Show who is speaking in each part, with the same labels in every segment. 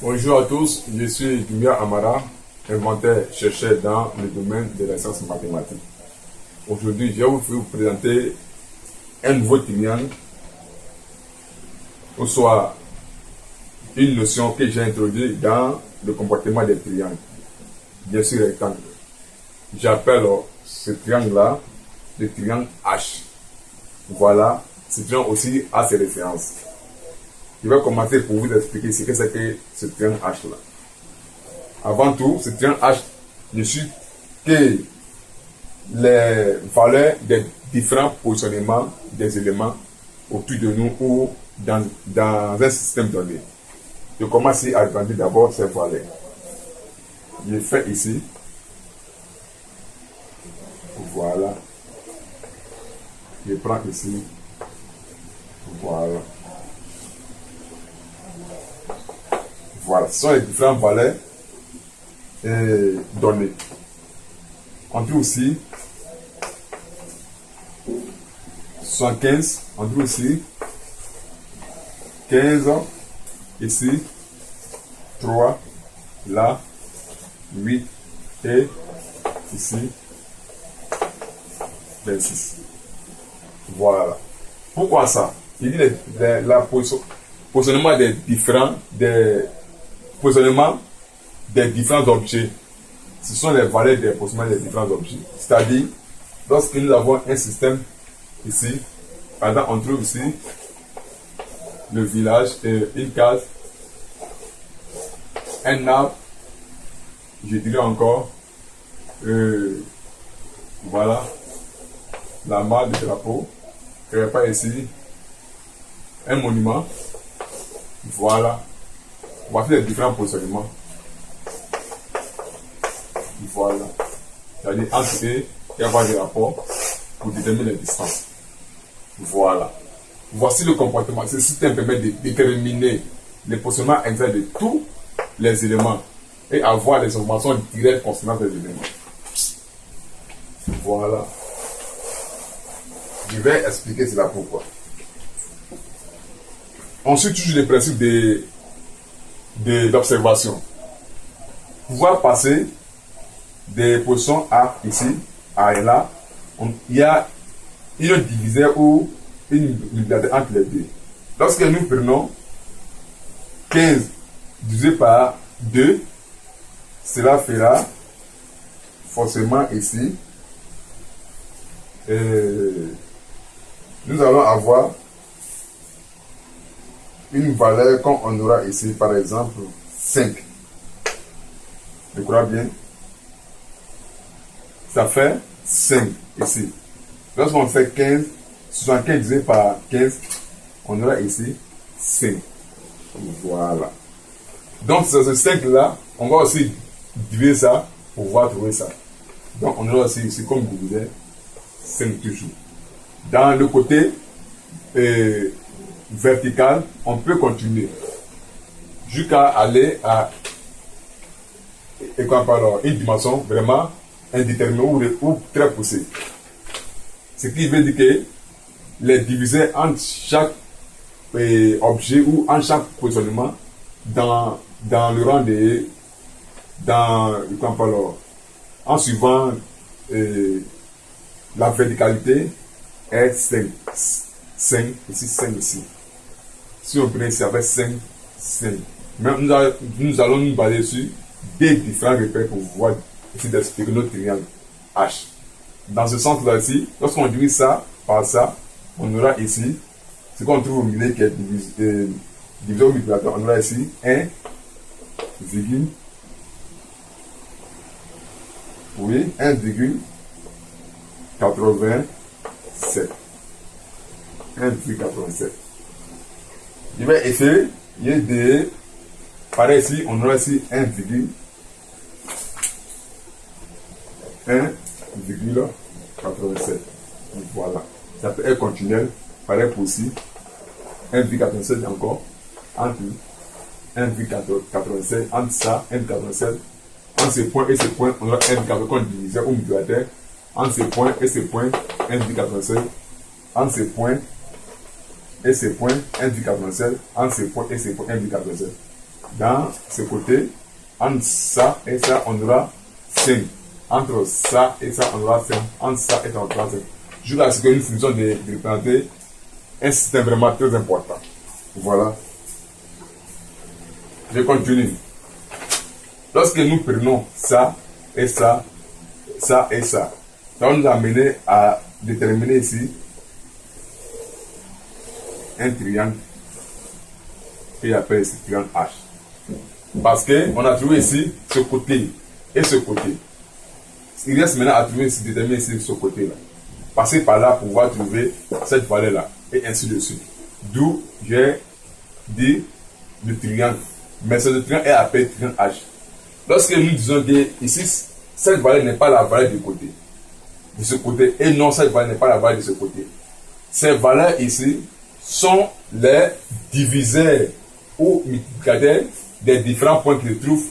Speaker 1: Bonjour à tous, je suis Dumia Amara, inventeur, chercheur dans le domaine de la science mathématique. Aujourd'hui, je vais vous présenter un nouveau triangle, ou soit une notion que j'ai introduite dans le comportement des triangles, bien sûr rectangle. J'appelle ce triangle-là le triangle H. Voilà, ce triangle aussi a ses références. Je vais commencer pour vous expliquer ce que c'est que ce triangle H là. Avant tout, ce triangle H ne suit que les valeurs des différents positionnements des éléments autour de nous ou dans un système donné. Je commence à agrandir d'abord ces valeurs. Je fais ici. Voilà. Je prends ici. Voilà. Voilà, ce sont les différentes valeurs données. On trouve aussi 75, on trouve aussi 15, ici, 3, là, 8 et ici, 26. Voilà. Pourquoi ça? Il dit la positionnement des différents objets. Ce sont les valeurs des positionnements des différents objets. C'est-à-dire, lorsque nous avons un système ici, par exemple, on trouve ici le village, une case, un arbre, je dirais encore, voilà, la malle de drapeau, quelque part ici, un monument, voilà. Voici les différents positionnements. Voilà. C'est-à-dire entre eux, il y avoir des rapports pour déterminer les distances. Voilà. Voici le comportement. Ce système permet de déterminer les positionnements exacts de tous les éléments et avoir les informations directes concernant les éléments. Voilà. Je vais expliquer cela pourquoi. On suit toujours les principes de l'observation. Pouvoir passer des positions A ici, A et là, il y a une diviseur ou une multiplicateur entre les deux. Lorsque nous prenons 15 divisé par 2, cela fera forcément ici, nous allons avoir une valeur comme on aura ici, par exemple 5. Je crois bien. Ça fait 5 ici. Lorsqu'on fait 15, 75 divisé par 15, on aura ici 5. Voilà. Donc, ce 5 là, on va aussi diviser ça pour pouvoir trouver ça. Donc, on aura aussi ici, comme je disais, 5 toujours. Dans le côté vertical, on peut continuer jusqu'à aller à une dimension vraiment indéterminée ou très poussée. Ce qui veut dire que les diviseurs entre chaque objet ou en chaque positionnement dans le rang de en suivant la verticalité est 5 ici, 5 ici. Si on prend ici avec 5. Mais nous allons nous baser sur des différents repères pour pouvoir essayer d'expliquer notre triangle H. Dans ce sens-là ici, lorsqu'on divise ça par ça, on aura ici ce qu'on trouve au milieu qui est divisé au multiplicateur. On aura ici 1, oui, 1,87. 1,87. Je vais essayer de pareil ici, on aura ici 1,87. Voilà. Ça peut être continuel. Pareil pour ici. 1,87 encore. Entre 1,87. Entre ça, 1,87. Entre ces points et ces points, on aura 1,87 qu'on divisait au multiplicateur. Entre ces points et ces points, 1,87. Entre ces points et ces points, 1,87. Entre ces points et ces points, 1,87. dans ce côté. Entre ça et ça, on aura 5. Entre ça et ça, on aura 5. Entre ça et ça, on aura 5. Jusqu'à ce que nous finissons de représenter un système vraiment très important. Voilà. Je continue. Lorsque nous prenons ça et ça, ça et ça, ça va nous amener à déterminer ici un triangle et appelle ce triangle H. Parce qu'on a trouvé ici ce côté et ce côté. Il reste maintenant à trouver ici, déterminer ici ce côté-là. Passer par là pour pouvoir trouver cette valeur-là et ainsi de suite. D'où j'ai dit le triangle. Mais ce triangle est appelé triangle H. Lorsque nous disons que ici, cette valeur n'est pas la valeur du côté, de ce côté, et non, cette valeur n'est pas la valeur de ce côté. Ces valeurs ici sont les diviseurs ou multiplicateurs des différents points qui se trouvent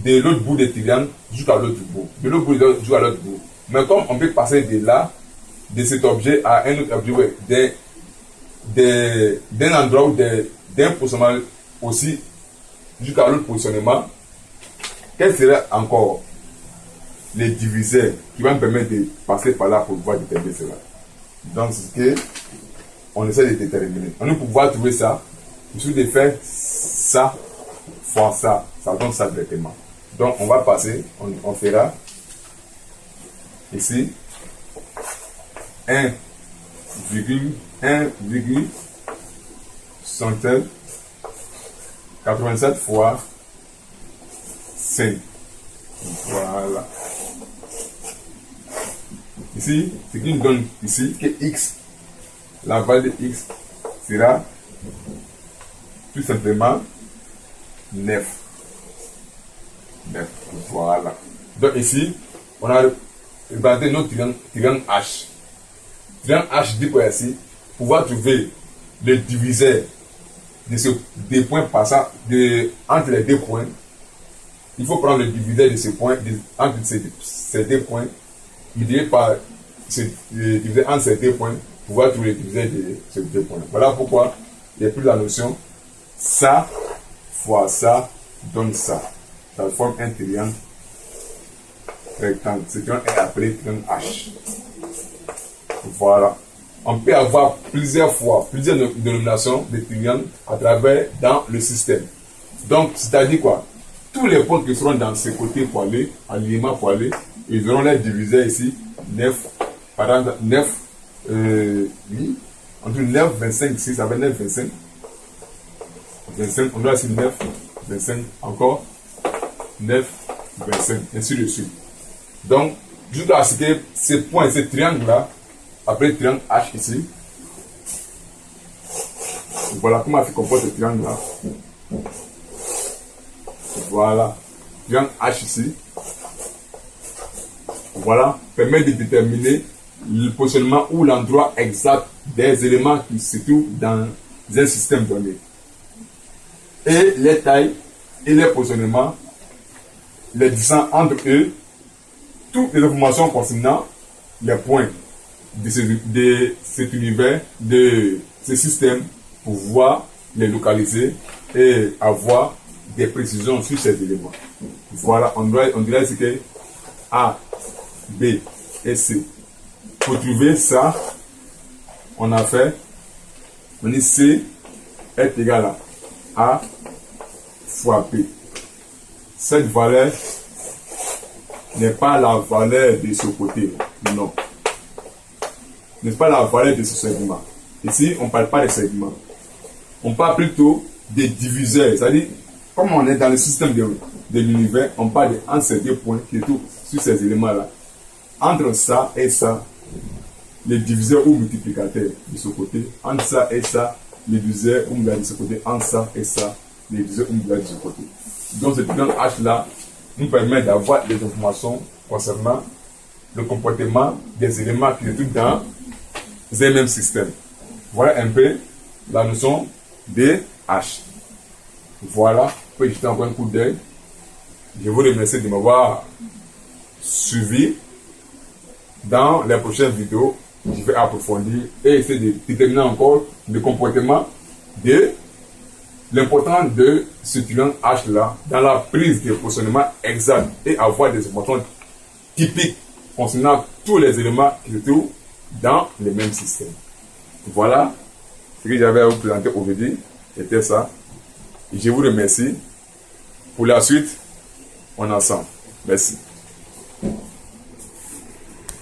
Speaker 1: de l'autre bout du triangle jusqu'à l'autre bout. De l'autre bout jusqu'à l'autre bout. Mais comme on peut passer de là, de cet objet à un autre objet, d'un endroit ou d'un positionnement aussi jusqu'à l'autre positionnement, quels seraient encore les diviseurs qui vont me permettre de passer par là pour pouvoir déterminer cela? Donc, c'est ce qu'on essaie de déterminer. On pour pouvoir trouver ça, il suffit de faire ça fois ça. Ça donne ça directement. Donc, on va passer, on fera ici 1,87 fois 5. Voilà. Ici, ce qui nous donne ici que x, la valeur de x sera tout simplement 9. Voilà. Donc ici, on a représenté notre triangle H. Triangle H dit quoi ici? Pouvoir trouver le diviseur des points passant entre les deux points. Il faut prendre le diviseur de ce point, entre ces deux points, multiplier par le diviseur entre ces deux points, pouvoir trouver le diviseur de ces deux points. Voilà pourquoi il n'y a plus la notion ça fois ça donne ça. Ça forme un triangle rectangle. Ce triangle est appelé triangle H. Voilà. On peut avoir plusieurs dénominations de triangles à travers dans le système. Donc, c'est-à-dire quoi? Tous les points qui seront dans ce côté poilé, alignement poilé, ils auront les diviseurs ici, 9, par exemple, 9, entre 9, 25 ici, ça fait 9, 25. 25, on doit ici 9, 25, encore 9, 25, ainsi de suite. Donc, jusqu'à ce que ces points, ces triangles-là, après triangle H ici, voilà comment se comporte ce triangle-là. Voilà, triangle H ici. Voilà, permet de déterminer le positionnement ou l'endroit exact des éléments qui se trouvent dans un système donné. Et les tailles et les positionnements, les distances entre eux, toutes les informations concernant les points de cet univers, de ce système, pour pouvoir les localiser et avoir des précisions sur ces éléments. Voilà, on dirait ce que A, B et C. Pour trouver ça, on a fait, on dit C est égal à A fois B. Cette valeur n'est pas la valeur de ce côté, non. N'est pas la valeur de ce segment. Ici, on ne parle pas de segment. On parle plutôt des diviseurs. C'est-à-dire, comme on est dans le système de l'univers, on parle entre ces deux points qui sont sur ces éléments-là. Entre ça et ça, les diviseurs ou multiplicateurs de ce côté. Entre ça et ça, les diviseurs ou multiplicateurs de ce côté. Entre ça et ça, les diviseurs ou multiplicateurs de ce côté. Donc, ce triangle H-là nous permet d'avoir des informations concernant le comportement des éléments qui se trouvent dans un même système. Voilà un peu la notion de H. Voilà, vous pouvez jeter encore un coup d'œil. Je vous remercie de m'avoir suivi. Dans les prochaines vidéos, je vais approfondir et essayer de déterminer encore le comportement de l'important de ce triangle H là dans la prise de positionnement exact et avoir des informations typiques concernant tous les éléments qui se trouvent dans le même système. Voilà ce que j'avais à vous présenter aujourd'hui. C'était ça. Et je vous remercie. Pour la suite, on est ensemble. Merci.